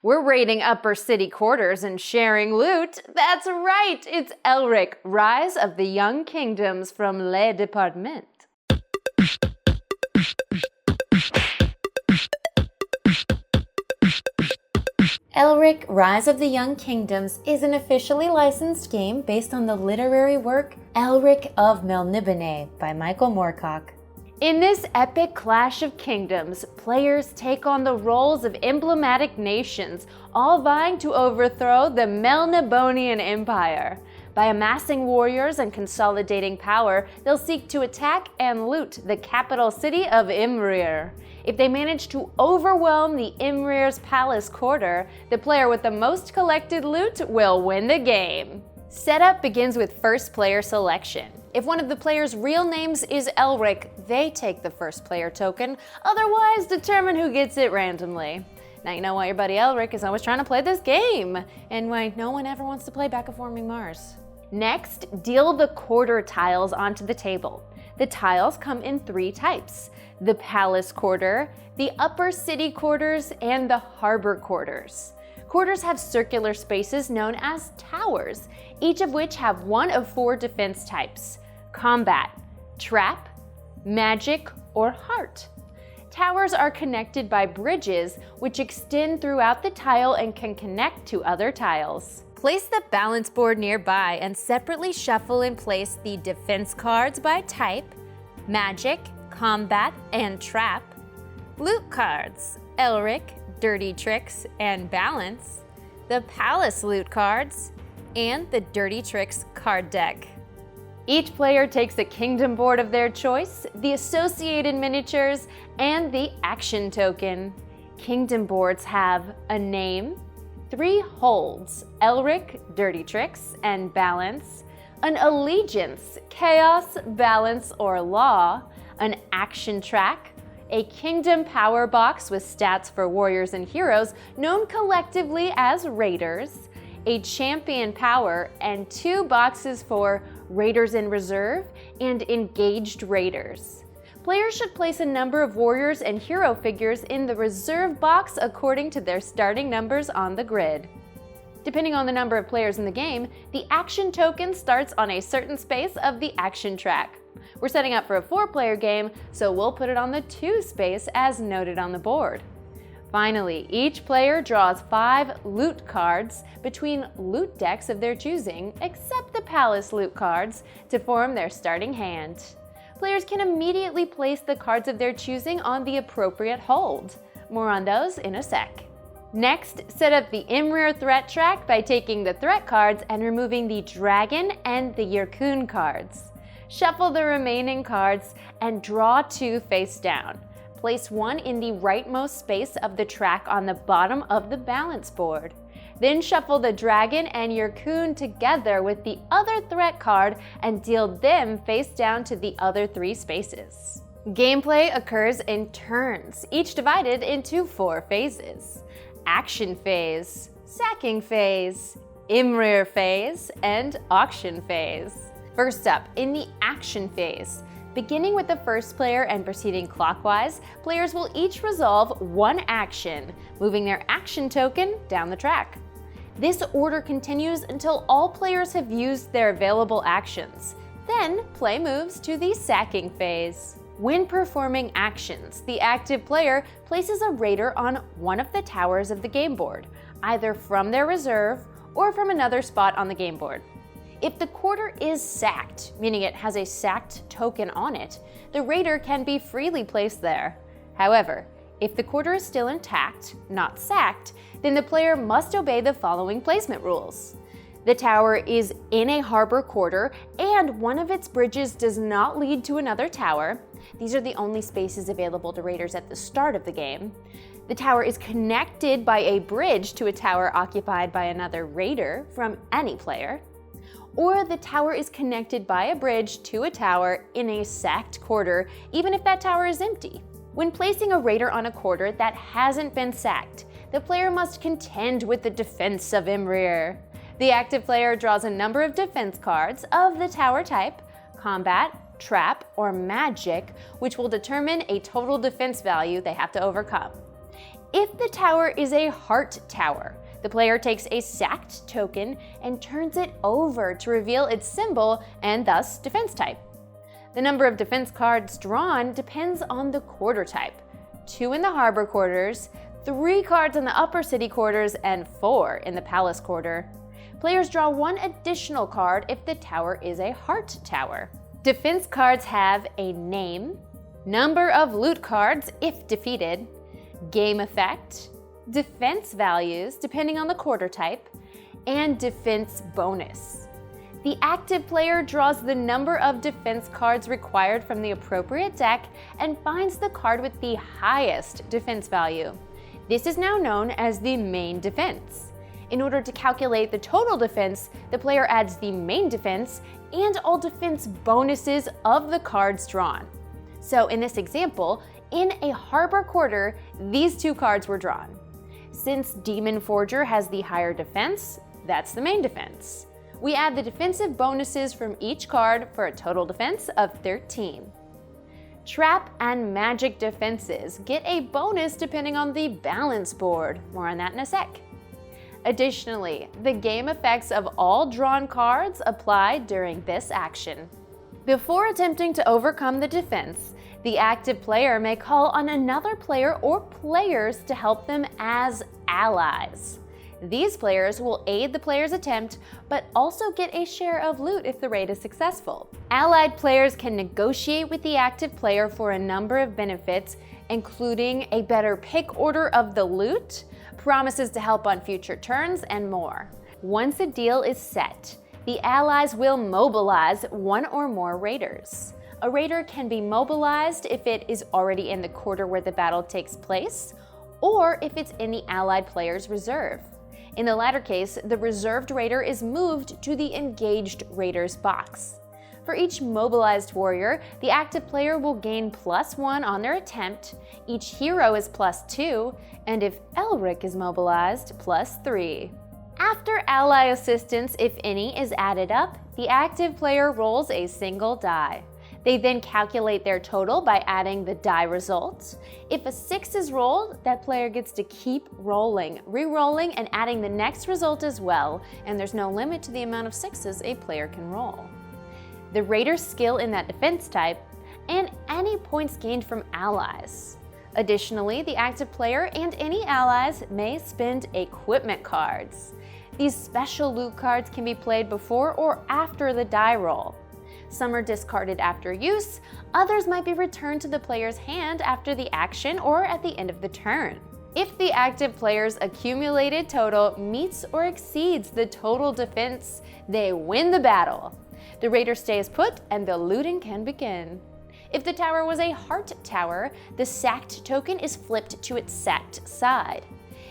We're raiding upper city quarters and sharing loot. That's right, it's Elric, Rise of the Young Kingdoms from Le Département. Elric, Rise of the Young Kingdoms is an officially licensed game based on the literary work Elric of Melniboné by Michael Moorcock. In this epic clash of kingdoms, players take on the roles of emblematic nations, all vying to overthrow the Melnibonean Empire. By amassing warriors and consolidating power, they'll seek to attack and loot the capital city of Imrryr. If they manage to overwhelm the Imryr's palace quarter, the player with the most collected loot will win the game. Setup begins with first player selection. If one of the player's real names is Elric, they take the first player token, otherwise determine who gets it randomly. Now you know why your buddy Elric is always trying to play this game, and why no one ever wants to play Becca forming Mars. Next, deal the quarter tiles onto the table. The tiles come in 3 types: the palace quarter, the upper city quarters, and the harbor quarters. Quarters have circular spaces known as towers, each of which have one of 4 defense types: combat, trap, magic, or heart. Towers are connected by bridges which extend throughout the tile and can connect to other tiles. Place the balance board nearby and separately shuffle and place the defense cards by type: magic, combat, and trap, loot cards, Elric, dirty tricks, and balance, the palace loot cards, and the dirty tricks card deck. Each player takes a kingdom board of their choice, the associated miniatures, and the action token. Kingdom boards have a name, 3 holds, Elric, dirty tricks, and balance, an allegiance, chaos, balance, or law, an action track, a kingdom power box with stats for warriors and heroes known collectively as raiders, a champion power, and 2 boxes for raiders in reserve and engaged raiders. Players should place a number of warriors and hero figures in the reserve box according to their starting numbers on the grid. Depending on the number of players in the game, the action token starts on a certain space of the action track. We're setting up for a 4-player game, so we'll put it on the 2 space as noted on the board. Finally, each player draws 5 loot cards between loot decks of their choosing, except the palace loot cards, to form their starting hand. Players can immediately place the cards of their choosing on the appropriate hold. More on those in a sec. Next, set up the Imrryr threat track by taking the threat cards and removing the dragon and the Yrkun cards. Shuffle the remaining cards and draw 2 face down. Place 1 in the rightmost space of the track on the bottom of the balance board. Then shuffle the dragon and Yrkun together with the other threat card and deal them face down to the other 3 spaces. Gameplay occurs in turns, each divided into 4 phases: Action Phase, Sacking Phase, Imrryr Phase, and Auction Phase. First up, in the Action Phase, beginning with the first player and proceeding clockwise, players will each resolve 1 action, moving their action token down the track. This order continues until all players have used their available actions. Then, play moves to the Sacking Phase. When performing actions, the active player places a raider on one of the towers of the game board, either from their reserve or from another spot on the game board. If the quarter is sacked, meaning it has a sacked token on it, the raider can be freely placed there. However, if the quarter is still intact, not sacked, then the player must obey the following placement rules. The tower is in a harbor quarter and one of its bridges does not lead to another tower. These are the only spaces available to raiders at the start of the game. The tower is connected by a bridge to a tower occupied by another raider from any player. Or the tower is connected by a bridge to a tower in a sacked quarter, even if that tower is empty. When placing a raider on a quarter that hasn't been sacked, the player must contend with the defense of Imrryr. The active player draws a number of defense cards of the tower type, combat, trap, or magic, which will determine a total defense value they have to overcome. If the tower is a heart tower, the player takes a sacked token and turns it over to reveal its symbol and thus defense type. The number of defense cards drawn depends on the quarter type. 2 in the harbor quarters, 3 cards in the upper city quarters, and 4 in the palace quarter. Players draw 1 additional card if the tower is a heart tower. Defense cards have a name, number of loot cards if defeated, game effect, defense values depending on the quarter type, and defense bonus. The active player draws the number of defense cards required from the appropriate deck and finds the card with the highest defense value. This is now known as the main defense. In order to calculate the total defense, the player adds the main defense and all defense bonuses of the cards drawn. So in this example, in a harbor quarter, these 2 cards were drawn. Since Demon Forger has the higher defense, that's the main defense. We add the defensive bonuses from each card for a total defense of 13. Trap and magic defenses get a bonus depending on the balance board. More on that in a sec. Additionally, the game effects of all drawn cards apply during this action. Before attempting to overcome the defense, the active player may call on another player or players to help them as allies. These players will aid the player's attempt, but also get a share of loot if the raid is successful. Allied players can negotiate with the active player for a number of benefits, including a better pick order of the loot, promises to help on future turns, and more. Once a deal is set, the allies will mobilize 1 or more raiders. A raider can be mobilized if it is already in the quarter where the battle takes place, or if it's in the allied player's reserve. In the latter case, the reserved raider is moved to the engaged raider's box. For each mobilized warrior, the active player will gain +1 on their attempt, each hero is +2, and if Elric is mobilized, +3. After ally assistance, if any, is added up, the active player rolls a single die. They then calculate their total by adding the die results. If a 6 is rolled, that player gets to keep rolling, re-rolling, and adding the next result as well, and there's no limit to the amount of 6s a player can roll. The raider's skill in that defense type, and any points gained from allies. Additionally, the active player and any allies may spend equipment cards. These special loot cards can be played before or after the die roll. Some are discarded after use, others might be returned to the player's hand after the action or at the end of the turn. If the active player's accumulated total meets or exceeds the total defense, they win the battle. The raider stays put and the looting can begin. If the tower was a heart tower, the sacked token is flipped to its sacked side.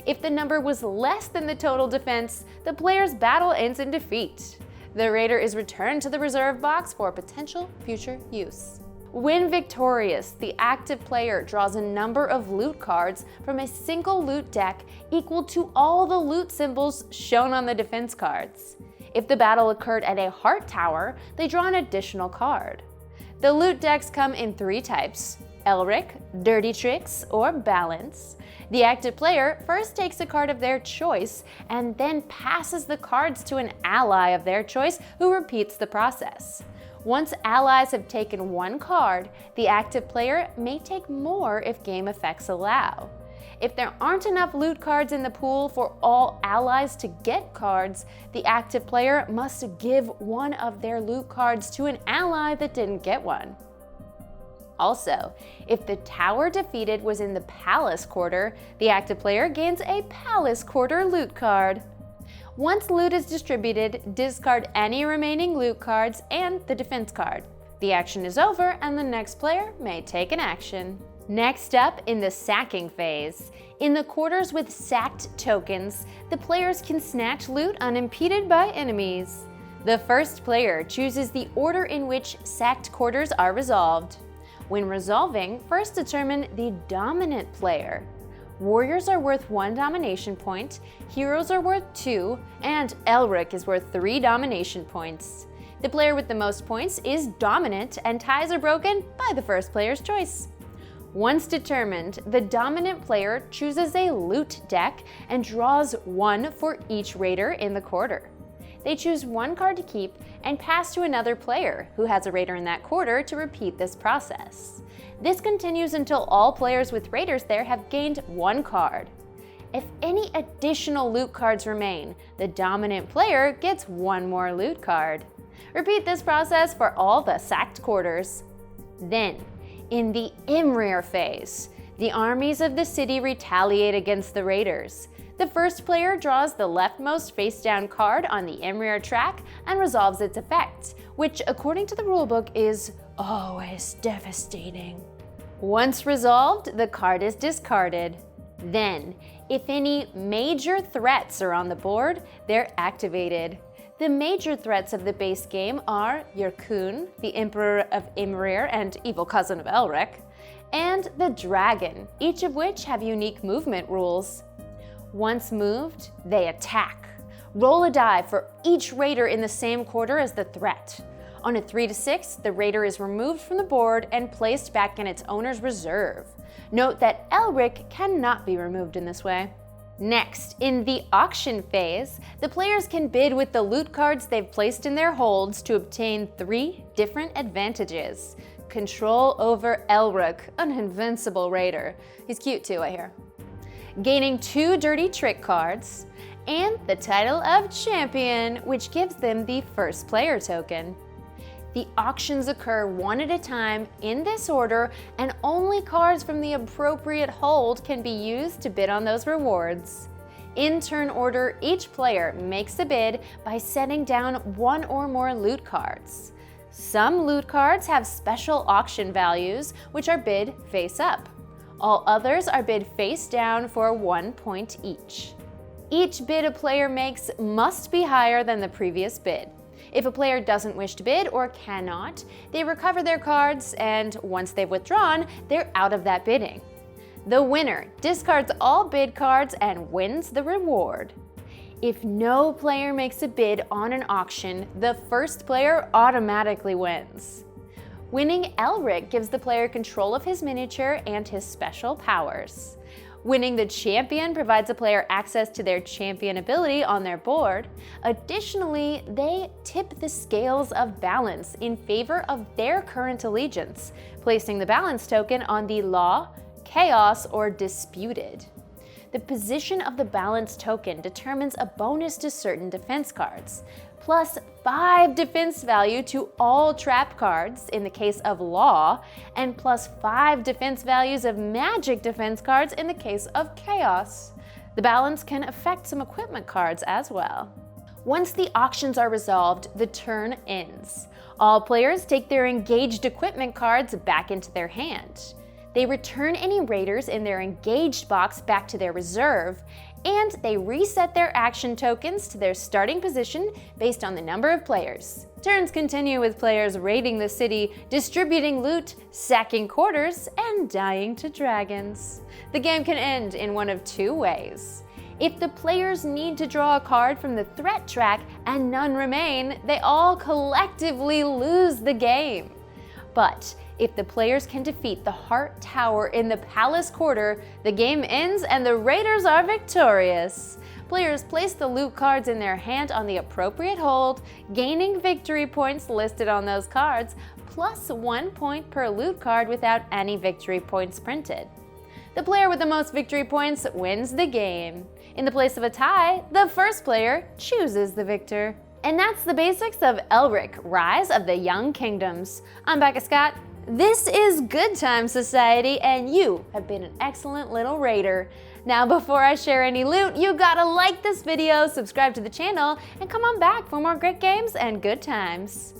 If the number was less than the total defense, the player's battle ends in defeat. The raider is returned to the reserve box for potential future use. When victorious, the active player draws a number of loot cards from a single loot deck equal to all the loot symbols shown on the defense cards. If the battle occurred at a heart tower, they draw an additional card. The loot decks come in 3 types: Elric, Dirty Tricks, or Balance. The active player first takes a card of their choice and then passes the cards to an ally of their choice who repeats the process. Once allies have taken 1 card, the active player may take more if game effects allow. If there aren't enough loot cards in the pool for all allies to get cards, the active player must give 1 of their loot cards to an ally that didn't get one. Also, if the tower defeated was in the palace quarter, the active player gains a palace quarter loot card. Once loot is distributed, discard any remaining loot cards and the defense card. The action is over and the next player may take an action. Next up, in the sacking phase. In the quarters with sacked tokens, the players can snatch loot unimpeded by enemies. The first player chooses the order in which sacked quarters are resolved. When resolving, first determine the dominant player. Warriors are worth 1 domination point, heroes are worth 2, and Elric is worth 3 domination points. The player with the most points is dominant, and ties are broken by the first player's choice. Once determined, the dominant player chooses a loot deck and draws one for each raider in the quarter. They choose one card to keep and pass to another player who has a raider in that quarter to repeat this process. This continues until all players with raiders there have gained one card. If any additional loot cards remain, the dominant player gets one more loot card. Repeat this process for all the sacked quarters. Then, in the Imrryr Phase, the armies of the city retaliate against the raiders. The first player draws the leftmost face-down card on the Imrryr track and resolves its effects, which according to the rulebook is always devastating. Once resolved, the card is discarded. Then, if any major threats are on the board, they're activated. The major threats of the base game are Yrkun, the Emperor of Imrryr and evil cousin of Elric, and the Dragon, each of which have unique movement rules. Once moved, they attack. Roll a die for each raider in the same quarter as the threat. On a 3 to 6, the raider is removed from the board and placed back in its owner's reserve. Note that Elric cannot be removed in this way. Next, in the auction phase, the players can bid with the loot cards they've placed in their holds to obtain 3 different advantages. Control over Elric, an invincible raider. He's cute too, I hear. Gaining 2 dirty trick cards, and the title of champion, which gives them the first player token. The auctions occur one at a time in this order, and only cards from the appropriate hold can be used to bid on those rewards. In turn order, each player makes a bid by setting down 1 or more loot cards. Some loot cards have special auction values, which are bid face up. All others are bid face down for 1 point each. Each bid a player makes must be higher than the previous bid. If a player doesn't wish to bid or cannot, they recover their cards, and once they've withdrawn, they're out of that bidding. The winner discards all bid cards and wins the reward. If no player makes a bid on an auction, the first player automatically wins. Winning Elric gives the player control of his miniature and his special powers. Winning the champion provides a player access to their champion ability on their board. Additionally, they tip the scales of balance in favor of their current allegiance, placing the balance token on the law, chaos, or disputed. The position of the balance token determines a bonus to certain defense cards, plus 5 defense value to all trap cards in the case of law, and plus 5 defense values of magic defense cards in the case of chaos. The balance can affect some equipment cards as well. Once the auctions are resolved, the turn ends. All players take their engaged equipment cards back into their hand. They return any raiders in their engaged box back to their reserve, and they reset their action tokens to their starting position based on the number of players. Turns continue with players raiding the city, distributing loot, sacking quarters, and dying to dragons. The game can end in one of 2 ways. If the players need to draw a card from the threat track and none remain, they all collectively lose the game. But if the players can defeat the Heart Tower in the Palace Quarter, the game ends and the raiders are victorious. Players place the loot cards in their hand on the appropriate hold, gaining victory points listed on those cards, plus 1 point per loot card without any victory points printed. The player with the most victory points wins the game. In the place of a tie, the first player chooses the victor. And that's the basics of Elric, Rise of the Young Kingdoms. I'm Becca Scott. This is Good Time Society, and you have been an excellent little raider. Now, before I share any loot, you gotta like this video, subscribe to the channel, and come on back for more great games and good times.